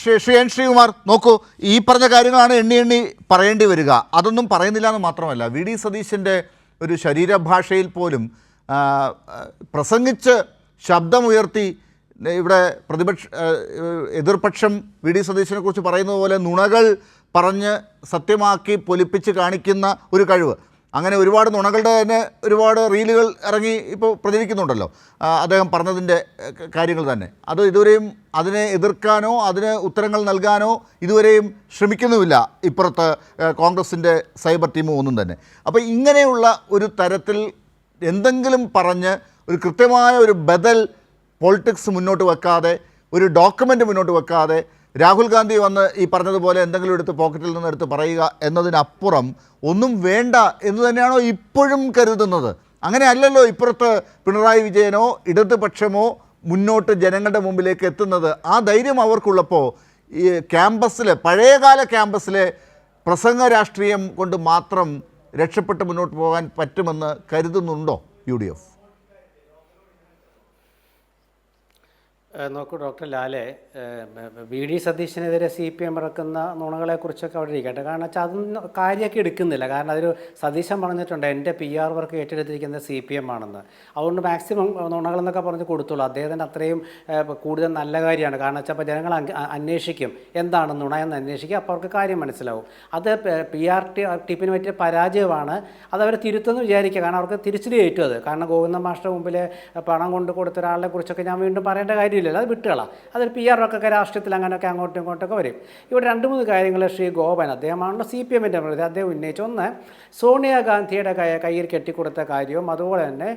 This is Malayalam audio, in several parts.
ശ്രീ എൻ ശ്രീകുമാർ, നോക്കൂ, ഈ പറഞ്ഞ കാര്യങ്ങളാണ് എണ്ണി എണ്ണി പറയേണ്ടി വരിക. അതൊന്നും പറയുന്നില്ല എന്ന് മാത്രമല്ല, വി ഡി സതീശൻ്റെ ഒരു ശരീരഭാഷയിൽ പോലും പ്രസംഗിച്ച് ശബ്ദമുയർത്തി ഇവിടെ എതിർപക്ഷം വി ഡി സതീശനെ കുറിച്ച് പറയുന്നത് പോലെ നുണകൾ പറഞ്ഞ് സത്യമാക്കി പൊലിപ്പിച്ച് കാണിക്കുന്ന ഒരു കഴിവ്. അങ്ങനെ ഒരുപാട് നുണകളുടെ തന്നെ ഒരുപാട് റീലുകൾ ഇറങ്ങി ഇപ്പോൾ പ്രചരിക്കുന്നുണ്ടല്ലോ, അദ്ദേഹം പറഞ്ഞതിൻ്റെ കാര്യങ്ങൾ തന്നെ. അത് ഇതുവരെയും അതിനെ എതിർക്കാനോ അതിന് ഉത്തരങ്ങൾ നൽകാനോ ഇതുവരെയും ശ്രമിക്കുന്നുമില്ല ഇപ്പുറത്ത് കോൺഗ്രസിൻ്റെ സൈബർ ടീമും ഒന്നും തന്നെ. അപ്പോൾ ഇങ്ങനെയുള്ള ഒരു തരത്തിൽ എന്തെങ്കിലും പറഞ്ഞ് ഒരു കൃത്യമായ ഒരു ബദൽ പൊളിറ്റിക്സ് മുന്നോട്ട് വെക്കാതെ, ഒരു ഡോക്യുമെൻ്റ് മുന്നോട്ട് വെക്കാതെ, രാഹുൽ ഗാന്ധി വന്ന് ഈ പറഞ്ഞതുപോലെ എന്തെങ്കിലും എടുത്ത് പോക്കറ്റിൽ നിന്ന് എടുത്ത് പറയുക എന്നതിനപ്പുറം ഒന്നും വേണ്ട എന്ന് തന്നെയാണോ ഇപ്പോഴും കരുതുന്നത്? അങ്ങനെ അല്ലല്ലോ ഇപ്പുറത്ത് പിണറായി വിജയനോ ഇടതുപക്ഷമോ മുന്നോട്ട് ജനങ്ങളുടെ മുമ്പിലേക്ക് എത്തുന്നത്. ആ ധൈര്യം അവർക്കുള്ളപ്പോൾ ഈ ക്യാമ്പസിലെ പഴയകാല ക്യാമ്പസിലെ പ്രസംഗ രാഷ്ട്രീയം കൊണ്ട് മാത്രം രക്ഷപ്പെട്ട് മുന്നോട്ട് പോകാൻ പറ്റുമെന്ന് കരുതുന്നുണ്ടോ യു ഡി എഫ്? നോക്കൂ ഡോക്ടർ ലാലെ, വി ഡി സതീശനെതിരെ CPM ഇറക്കുന്ന നുണകളെക്കുറിച്ചൊക്കെ അവിടെ ഇരിക്കട്ടെ. കാരണം വെച്ചാൽ അതൊന്നും കാര്യമൊക്കെ എടുക്കുന്നില്ല. കാരണം അതൊരു സതീശൻ പറഞ്ഞിട്ടുണ്ട് എൻ്റെ PR വർക്ക് ഏറ്റെടുത്തിരിക്കുന്നത് CPM ആണെന്ന്. അതുകൊണ്ട് മാക്സിമം നുണകളെന്നൊക്കെ പറഞ്ഞ് കൊടുത്തുള്ളൂ. അദ്ദേഹത്തിൻ്റെ അത്രയും കൂടുതൽ നല്ല കാര്യമാണ്. കാരണം വെച്ചാൽ അപ്പോൾ ജനങ്ങൾ അന്വേഷിക്കും എന്താണ് നുണയെന്ന് അന്വേഷിക്കും, അപ്പോൾ അവർക്ക് കാര്യം മനസ്സിലാവും. അത് PR ടിപ്പിന് പറ്റിയ പരാജയമാണ്. അതവർ തിരുത്തെന്ന് വിചാരിക്കുക. കാരണം അവർക്ക് തിരിച്ചടി ഏറ്റു അത്. കാരണം ഗോവിന്ദ മാഷ്ടർ മുമ്പിൽ പണം കൊണ്ട് കൊടുത്ത ഒരാളെ കുറിച്ചൊക്കെ ഞാൻ വീണ്ടും പറയേണ്ട കാര്യമില്ല, അത് വിട്ടുകളാം. അതൊരു PR ഒക്കെ രാഷ്ട്രീയത്തിൽ അങ്ങനെയൊക്കെ അങ്ങോട്ടും ഇങ്ങോട്ടൊക്കെ വരും. ഇവിടെ 2-3 കാര്യങ്ങൾ ശ്രീ ഗോപൻ, അദ്ദേഹമാണല്ലോ CPMൻ്റെ പ്രതി, അദ്ദേഹം ഉന്നയിച്ചു. ഒന്ന്, സോണിയാഗാന്ധിയുടെ കയ്യിൽ കെട്ടിക്കൊടുത്ത കാര്യവും അതുപോലെ തന്നെ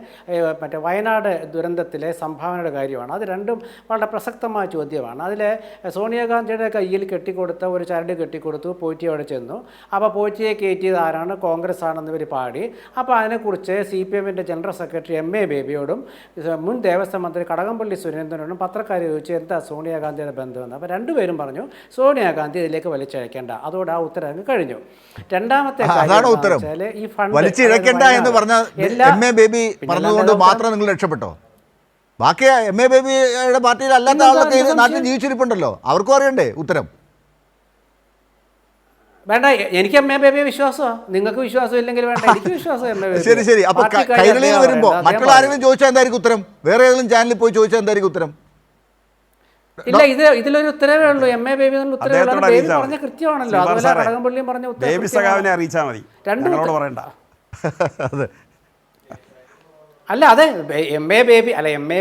മറ്റേ വയനാട് ദുരന്തത്തിലെ സംഭാവനയുടെ കാര്യമാണ്. അത് രണ്ടും വളരെ പ്രസക്തമായ ചോദ്യമാണ്. അതിൽ സോണിയാഗാന്ധിയുടെ കയ്യിൽ കെട്ടിക്കൊടുത്ത ഒരു ചരട് കെട്ടിക്കൊടുത്തു, പോറ്റി അവിടെ ചെന്നു. അപ്പോൾ പോറ്റിയെ കയറ്റിയത് ആരാണ്? കോൺഗ്രസ് ആണെന്ന് ഇവർ പാടി. അപ്പോൾ അതിനെക്കുറിച്ച് CPMൻ്റെ ജനറൽ സെക്രട്ടറി MA ബേബിയോടും മുൻ ദേവസ്വം മന്ത്രി കടകംപള്ളി സുരേന്ദ്രനോടും പത്രക്കാർ ചോദിച്ചു എന്താ സോണിയാഗാന്ധിയുടെ ബന്ധമെന്ന്. അപ്പോൾ രണ്ടുപേരും പറഞ്ഞു സോണിയാഗാന്ധി ഇതിലേക്ക് വലിച്ചഴക്കേണ്ട. അതോടെ ആ ഉത്തരം കഴിഞ്ഞു. രണ്ടാമത്തെ കാര്യം ഈ ഫണ്ട് മാത്രം നിങ്ങൾ രക്ഷപ്പെട്ടോ? ബാക്കി MA ബേബിയുടെ പാർട്ടിയിൽ അല്ലാത്ത ആളൊക്കെ നാട്ടിൽ ജീവിച്ചിരിപ്പുണ്ടല്ലോ, അവർക്കും അറിയണ്ടേ ഉത്തരം? വേണ്ട, എനിക്ക് MA ബേബിയെ വിശ്വാസമാണ്. നിങ്ങൾക്ക് വിശ്വാസം ഇല്ലെങ്കിൽ വേണ്ട, എനിക്ക് വിശ്വാസം. ശരി ശരി. അപ്പൊ കൈരളിയിൽ വരുമ്പോൾ മറ്റുള്ള ആരെങ്കിലും ചോദിച്ചാൽ എന്തായിരിക്കും ഉത്തരം? വേറെ ഏതെങ്കിലും ചാനലിൽ പോയി ചോദിച്ചാൽ എന്തായിരിക്കും ഉത്തരം? ഇല്ല, ഇതിലൊരു ഉത്തരവേ ഉള്ളൂ. MA ബേബി ഉത്തരവേ ബേബി പറഞ്ഞ കൃത്യമാണല്ലോ. അതുപോലെ കടകംപള്ളിയും പറഞ്ഞ ഉത്തരം അറിയിച്ചാൽ മതി, പറയണ്ട. അല്ല, അതെ MA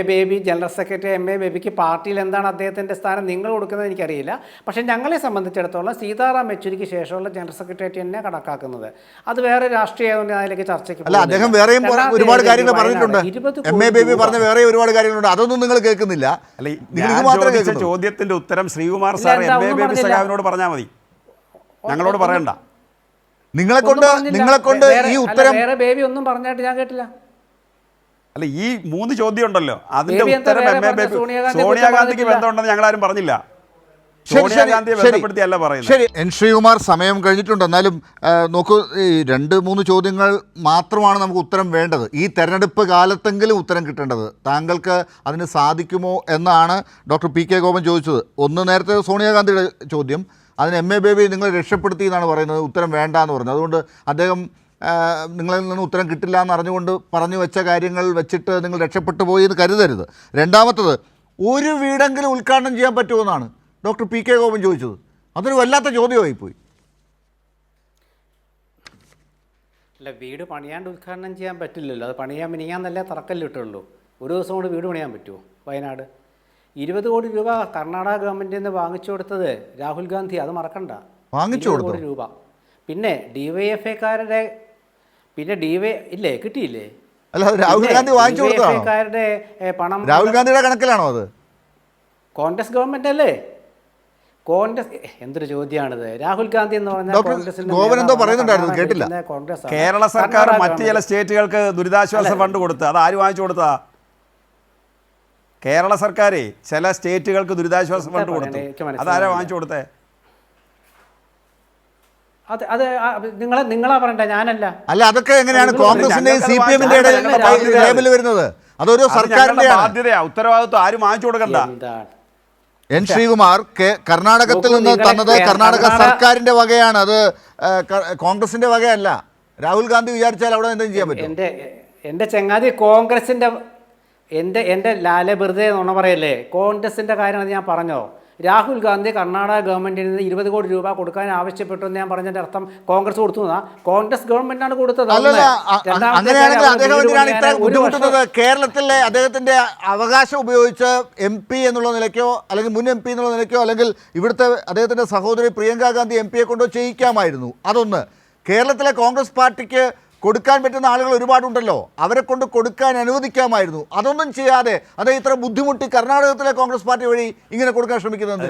baby general secretary MA ബേബിക്ക് പാർട്ടിയിൽ എന്താണ് അദ്ദേഹത്തിൻ്റെ സ്ഥാനം നിങ്ങൾ കൊടുക്കുന്നത് എനിക്കറിയില്ല. പക്ഷേ ഞങ്ങളെ സംബന്ധിച്ചിടത്തോളം സീതാറാം യെച്ചൂരിക്ക് ശേഷമുള്ള ജനറൽ സെക്രട്ടറി തന്നെ കണക്കാക്കുന്നത്. അത് വേറെ രാഷ്ട്രീയ അതിലേക്ക് ചർച്ചയ്ക്ക് അദ്ദേഹം വേറെയും ഒരുപാട് കാര്യങ്ങൾ പറഞ്ഞിട്ടുണ്ട്. MA ബേബി പറഞ്ഞ വേറെ ഒരുപാട് കാര്യങ്ങളുണ്ട്, അതൊന്നും നിങ്ങൾ കേൾക്കുന്നില്ല. ചോദ്യത്തിന്റെ ഉത്തരം ശ്രീകുമാർ സാർ MA ബേബി സഖാവിനോട് പറഞ്ഞാൽ മതി, ഞങ്ങളോട് പറയണ്ട. നിങ്ങളെ കൊണ്ട് ഈ ഉത്തരം വേറെ ബേബി ഒന്നും പറഞ്ഞായിട്ട് ഞാൻ കേട്ടില്ല. അല്ല, ഈ 3 ചോദ്യം ഉണ്ടല്ലോ, അതിന്റെ ഉത്തരം MA ബേബി സോണിയാഗാന്ധിക്ക് ബന്ധമുണ്ടെന്ന് ഞങ്ങളാരും പറഞ്ഞില്ല. സോണിയാഗാന്ധിയെ ബന്ധപ്പെടുത്തിയല്ല പറയുന്നത്. ശരി, എൻ ശ്രീകുമാർ, സമയം കഴിഞ്ഞിട്ടുണ്ട്. എന്നാലും നോക്കൂ, ഈ 2-3 ചോദ്യങ്ങൾ മാത്രമാണ് നമുക്ക് ഉത്തരം വേണ്ടത്. ഈ തെരഞ്ഞെടുപ്പ് കാലത്തെങ്കിലും ഉത്തരം കിട്ടേണ്ടത്. താങ്കൾക്ക് അതിന് സാധിക്കുമോ എന്നാണ് ഡോക്ടർ PK ഗോപൻ ചോദിച്ചത്. ഒന്ന് നേരത്തെ സോണിയാഗാന്ധിയുടെ ചോദ്യം, അതിന് MA ബേബി നിങ്ങൾ രക്ഷപ്പെടുത്തി എന്നാണ് പറയുന്നത്, ഉത്തരം വേണ്ട എന്ന് പറഞ്ഞു. അതുകൊണ്ട് അദ്ദേഹം നിങ്ങളിൽ നിന്ന് ഉത്തരം കിട്ടില്ല എന്ന് അറിഞ്ഞുകൊണ്ട് പറഞ്ഞു വെച്ച കാര്യങ്ങൾ വെച്ചിട്ട് നിങ്ങൾ രക്ഷപ്പെട്ടു പോയി എന്ന് കരുതരുത്. രണ്ടാമത്തത്, ഒരു വീടെങ്കിലും ഉദ്ഘാടനം ചെയ്യാൻ പറ്റുമെന്നാണ് ഡോക്ടർ PK ഗോപൻ ചോദിച്ചത്. അതൊരു വല്ലാത്ത ചോദ്യമായിപ്പോയി. അല്ല, വീട് പണിയാണ്ട് ഉദ്ഘാടനം ചെയ്യാൻ പറ്റില്ലല്ലോ. അത് പണിയാന്നല്ലേ തറക്കല്ലിട്ടുള്ളൂ. ഒരു ദിവസം കൊണ്ട് വീട് പണിയാൻ പറ്റുമോ? വയനാട് 20 കോടി രൂപ കർണാടക ഗവൺമെൻറ്റിൽ നിന്ന് വാങ്ങിച്ചു കൊടുത്തത് രാഹുൽ ഗാന്ധി, അത് മറക്കണ്ട. വാങ്ങിച്ചു കൊടുത്തു കോടി രൂപ. പിന്നെ DYFIക്കാരുടെ ഇല്ലേ, കിട്ടിയില്ലേ? അല്ല, രാഹുൽ ഗാന്ധി വാങ്ങിച്ചു കൊടുത്തതാണോ? പണം രാഹുൽ ഗാന്ധിയുടെ കണക്കിലാണോ അത്? കോൺഗ്രസ് ഗവൺമെന്റ് അല്ലേ? കോൺഗ്രസ് എന്തൊരു ചോദ്യമാണിത്? രാഹുൽ ഗാന്ധി എന്ന് പറഞ്ഞാൽ കേട്ടില്ല. കേരള സർക്കാർ മറ്റു ചില സ്റ്റേറ്റുകൾക്ക് ദുരിതാശ്വാസ ഫണ്ട് കൊടുത്ത്, അത് ആര് വാങ്ങിച്ചു കൊടുത്താ? കേരള സർക്കാർ ചില സ്റ്റേറ്റുകൾക്ക് ദുരിതാശ്വാസ ഫണ്ട് കൊടുത്തു, അതാരാ വാങ്ങിച്ചു കൊടുത്തേ? നിങ്ങളാ പറയണ്ട, ഞാനല്ല. അല്ല, അതൊക്കെ എങ്ങനെയാണ് കോൺഗ്രസിന്റെയും CPMന്റെ വരുന്നത്? അതൊരു സർക്കാരിന്റെ ബാധ്യതയാ, ഉത്തരവാദിത്വം ആരും വാങ്ങിച്ചു കൊടുക്കണ്ട. എൻ ശ്രീകുമാർ കർണാടകത്തിൽ നിന്ന് തന്നത് കർണാടക സർക്കാരിന്റെ വകയാണ്, അത് കോൺഗ്രസിന്റെ വകയല്ല. രാഹുൽ ഗാന്ധി വിചാരിച്ചാൽ അവിടെ എന്തെങ്കിലും ചെയ്യാൻ പറ്റും? എൻ്റെ ചങ്ങാതി കോൺഗ്രസിൻ്റെ എൻ്റെ ലാലെ വെറുതെ നുണ പറയല്ലേ. കോൺഗ്രസിൻ്റെ കാര്യമാണ് ഞാൻ പറഞ്ഞോ. രാഹുൽ ഗാന്ധി കർണാടക ഗവൺമെൻറ്റിൽ നിന്ന് 20 കോടി രൂപ കൊടുക്കാൻ ആവശ്യപ്പെട്ടു എന്ന് ഞാൻ പറഞ്ഞതിൻ്റെ അർത്ഥം കോൺഗ്രസ് കൊടുത്തു എന്നാ? കോൺഗ്രസ് ഗവൺമെന്റാണ് കൊടുത്തത്. അങ്ങനെയാണെങ്കിൽ അദ്ദേഹം എന്തിനാണ് ഇത്ര ബുദ്ധിമുട്ടുന്നത്? കേരളത്തിലെ അദ്ദേഹത്തിന്റെ അവകാശം ഉപയോഗിച്ച് MP എന്നുള്ള നിലയ്ക്കോ അല്ലെങ്കിൽ മുൻ MP എന്നുള്ള നിലയ്ക്കോ അല്ലെങ്കിൽ ഇവിടുത്തെ അദ്ദേഹത്തിന്റെ സഹോദരി പ്രിയങ്ക ഗാന്ധി MP കൊണ്ടോ ചെയ്യിക്കാമായിരുന്നു. അതൊന്ന്. കേരളത്തിലെ കോൺഗ്രസ് പാർട്ടിക്ക് കൊടുക്കാൻ പറ്റുന്ന ആളുകൾ ഒരുപാടുണ്ടല്ലോ, അവരെ കൊണ്ട് കൊടുക്കാൻ അനുവദിക്കാമായിരുന്നു. അതൊന്നും ചെയ്യാതെ അതേ ഇത്ര ബുദ്ധിമുട്ടി കർണാടകത്തിലെ കോൺഗ്രസ് പാർട്ടി വഴി ഇങ്ങനെ കൊടുക്കാൻ ശ്രമിക്കുന്നത്.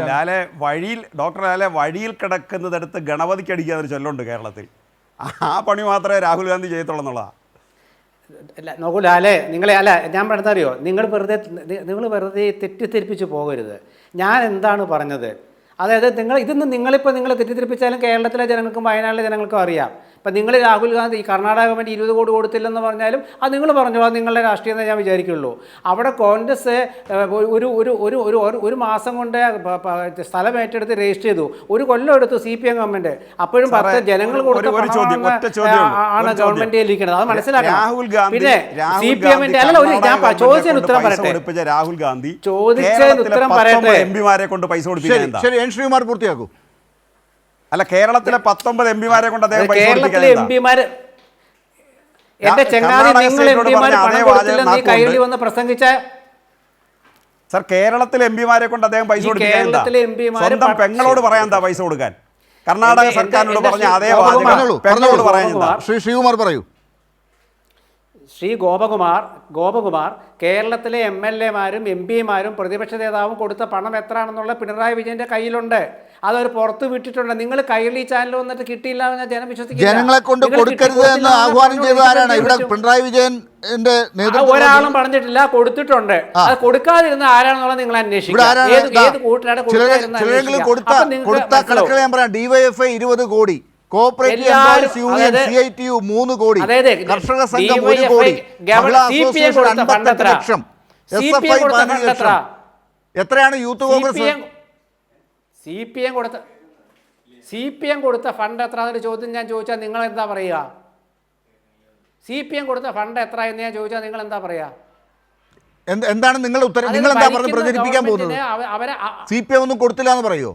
ഡോക്ടർ ലാലെ വഴിയിൽ കിടക്കുന്നതെടുത്ത് ഗണപതിക്ക് അടിക്കാതൊരു ചൊല്ലുണ്ട് കേരളത്തിൽ. ആ പണി മാത്രമേ രാഹുൽ ഗാന്ധി ചെയ്യത്തുള്ളൂ എന്നുള്ളതാണ്. നോക്കൂ ലാലെ, ഞാൻ പറഞ്ഞതറിയോ, നിങ്ങൾ വെറുതെ തെറ്റിദ്ധരിപ്പിച്ച് പോകരുത്. ഞാൻ എന്താണ് പറഞ്ഞത്? അതായത് നിങ്ങൾ തെറ്റിദ്ധരിപ്പിച്ചാലും കേരളത്തിലെ ജനങ്ങൾക്കും വയനാട്ടിലെ ജനങ്ങൾക്കും അറിയാം. ഇപ്പം നിങ്ങൾ രാഹുൽ ഗാന്ധി കർണാടക ഗവൺമെൻറ് 20 കോടി കൊടുത്തില്ലെന്ന് പറഞ്ഞാലും അത് നിങ്ങൾ പറഞ്ഞു, അത് നിങ്ങളുടെ രാഷ്ട്രീയം ഞാൻ വിചാരിക്കുള്ളൂ. അവിടെ കോൺഗ്രസ് ഒരു മാസം കൊണ്ട് സ്ഥലം ഏറ്റെടുത്ത് രജിസ്റ്റർ ചെയ്തു. 1 കൊല്ലം എടുത്തു CPM ഗവൺമെൻറ്. അപ്പോഴും 10 ജനങ്ങൾ കൊടുത്ത ആണ് ഗവൺമെൻറ് ഇരിക്കുന്നത്. അത് മനസ്സിലാക്കണം. പിന്നെ CPM-ന്റെ ഞാൻ ചോദിച്ചതിന് ഉത്തരം പറയട്ടെ. രാഹുൽ ഗാന്ധി ചോദിച്ചതിന് ഉത്തരം പറയട്ടെ. MP-മാരെ കൊണ്ട് പൈസ കൊടുപ്പിക്കാൻ ശ്രീകുമാർ പൂർത്തിയാക്കൂ. അല്ല, കേരളത്തിലെ 19 MP-മാരെ കൊണ്ട് അദ്ദേഹം പൈസ കേരളത്തിലെ MP-മാര് എന്റെ ചങ്ങാതി നിങ്ങൾ MP-മാര് പണം കൊടുത്തില്ല നീ കൈരളി വന്ന് പ്രസംഗിച്ച സർ, കേരളത്തിലെ MP-മാരെ കൊണ്ട് അദ്ദേഹം പൈസ കൊടുപ്പിക്കാൻ സ്വന്തം പെങ്ങളോട് പറയാൻ എന്താ പൈസ കൊടുക്കാൻ? കർണാടക സർക്കാരിനോട് പറഞ്ഞ അതേ വാചകം പെങ്ങളോട് പറയാൻ എന്താ? ശ്രീകുമാർ പറയൂ. ശ്രീ ഗോപകുമാർ കേരളത്തിലെ MLA-മാരും MP-മാരും പ്രതിപക്ഷ നേതാവും കൊടുത്ത പണം എത്രയാണെന്നുള്ള പിണറായി വിജയന്റെ കയ്യിലുണ്ട്. അതവർ പുറത്ത് വിട്ടിട്ടുണ്ട്. നിങ്ങൾ കൈരളി ചാനൽ വന്നിട്ട് കിട്ടിയില്ല എന്ന് ജനം വിശ്വസിക്കില്ല. ജനങ്ങളെ കൊണ്ട് കൊടുക്കരുത് എന്ന് ആഹ്വാനം ചെയ്ത ആരാണ്? ഇവിടെ പിണറായി വിജയന്റെ നേതൃത്വം ഒരാളും പറഞ്ഞിട്ടില്ല, കൊടുത്തിട്ടുണ്ട്. അത് കൊടുക്കാതിരുന്ന ആരാണെന്നുള്ളത് നിങ്ങൾ അന്വേഷിക്കുക. കൊടുത്ത കണക്കുകൾ ഞാൻ പറയാം. DYFI 20 കോടി, കോഓപ്പറേറ്റീവ് എംപ്ലോയീസ് യൂണിയൻ CITU 3 കോടി, കർഷക സംഘം 1 കോടി, മഹിളാ അസോസിയേഷൻ 58 ലക്ഷം, SFI 15 ലക്ഷം. എത്രയാണ് യൂത്ത് കോൺഗ്രസ്? CPM കൊടുത്ത ഫണ്ട് എത്ര എന്നൊരു ചോദ്യം ഞാൻ ചോദിച്ചാൽ നിങ്ങൾ എന്താ പറയുക? CPM കൊടുത്ത ഫണ്ട് എത്ര എന്ന് ഞാൻ ചോദിച്ചാൽ നിങ്ങൾ എന്താ പറയുക? എന്താണ് നിങ്ങളുടെ ഉത്തരം? നിങ്ങൾ എന്താ പറഞ്ഞ് പ്രചരിപ്പിക്കാൻ പോകുന്നത്? CPM ഒന്നും കൊടുത്തില്ല എന്ന് പറയുമോ?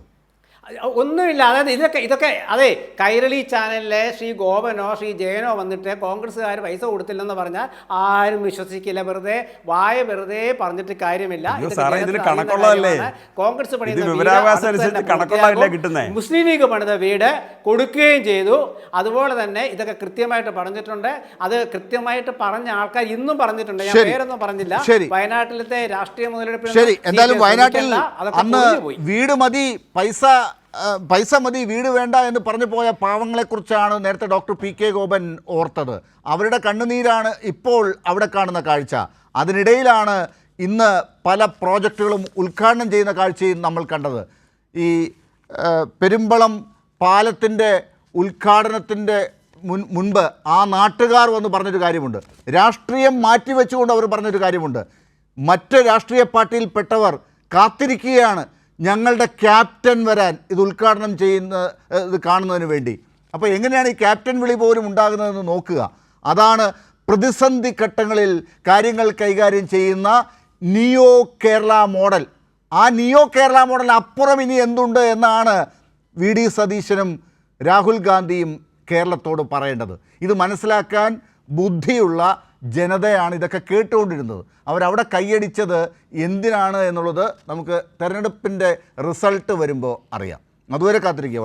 ഒന്നുമില്ല. അതായത് ഇതൊക്കെ അതെ, കൈരളി ചാനലിലെ ശ്രീ ഗോപനോ ശ്രീ ജയനോ വന്നിട്ട് കോൺഗ്രസ്സുകാർ പൈസ കൊടുത്തില്ലെന്ന് പറഞ്ഞാൽ ആരും വിശ്വസിക്കില്ല. വെറുതെ പറഞ്ഞിട്ട് കാര്യമില്ല. കോൺഗ്രസ് മുസ്ലിം ലീഗ് പണിത വീട് കൊടുക്കുകയും ചെയ്തു. അതുപോലെ തന്നെ ഇതൊക്കെ കൃത്യമായിട്ട് പറഞ്ഞിട്ടുണ്ട്. അത് കൃത്യമായിട്ട് പറഞ്ഞ ആൾക്കാർ ഇന്നും പറഞ്ഞിട്ടുണ്ട്. ഞാൻ പേരൊന്നും പറഞ്ഞില്ല. വയനാട്ടിലത്തെ രാഷ്ട്രീയ മുതലെടുപ്പ് ശരി. എന്തായാലും വയനാട്ടിൽ അന്ന് വീട് മതി, പൈസ മതി, വീട് വേണ്ട എന്ന് പറഞ്ഞു പോയ പാവങ്ങളെക്കുറിച്ചാണ് നേരത്തെ ഡോക്ടർ PK ഗോപൻ ഓർത്തത്. അവരുടെ കണ്ണുനീരാണ് ഇപ്പോൾ അവിടെ കാണുന്ന കാഴ്ച. അതിനിടയിലാണ് ഇന്ന് പല പ്രോജക്റ്റുകളും ഉദ്ഘാടനം ചെയ്യുന്ന കാഴ്ചയും നമ്മൾ കണ്ടത്. ഈ പെരുമ്പളം പാലത്തിൻ്റെ ഉദ്ഘാടനത്തിൻ്റെ മുൻപ് ആ നാട്ടുകാർ വന്ന് പറഞ്ഞൊരു കാര്യമുണ്ട്. രാഷ്ട്രീയം മാറ്റിവെച്ചുകൊണ്ട് അവർ പറഞ്ഞൊരു കാര്യമുണ്ട്. മറ്റ് രാഷ്ട്രീയ പാർട്ടിയിൽപ്പെട്ടവർ കാത്തിരിക്കുകയാണ് ഞങ്ങളുടെ ക്യാപ്റ്റൻ വരാൻ, ഇത് ഉദ്ഘാടനം ഇത് കാണുന്നതിന് വേണ്ടി. അപ്പോൾ എങ്ങനെയാണ് ഈ ക്യാപ്റ്റൻ വിളി പോലും ഉണ്ടാകുന്നതെന്ന് നോക്കുക. അതാണ് പ്രതിസന്ധി ഘട്ടങ്ങളിൽ കാര്യങ്ങൾ കൈകാര്യം ചെയ്യുന്ന നിയോ കേരള മോഡൽ. ആ നിയോ കേരള മോഡൽ അപ്പുറം ഇനി എന്തുണ്ട് എന്നാണ് VD സതീശനും രാഹുൽ ഗാന്ധിയും കേരളത്തോട് പറയേണ്ടത്. ഇത് മനസ്സിലാക്കാൻ ബുദ്ധിയുള്ള ജനതയാണ് ഇതൊക്കെ കേട്ടുകൊണ്ടിരുന്നത്. അവരവിടെ കൈയടിച്ചത് എന്തിനാണ് എന്നുള്ളത് നമുക്ക് തെരഞ്ഞെടുപ്പിൻ്റെ റിസൾട്ട് വരുമ്പോൾ അറിയാം. അതുവരെ കാത്തിരിക്കുക.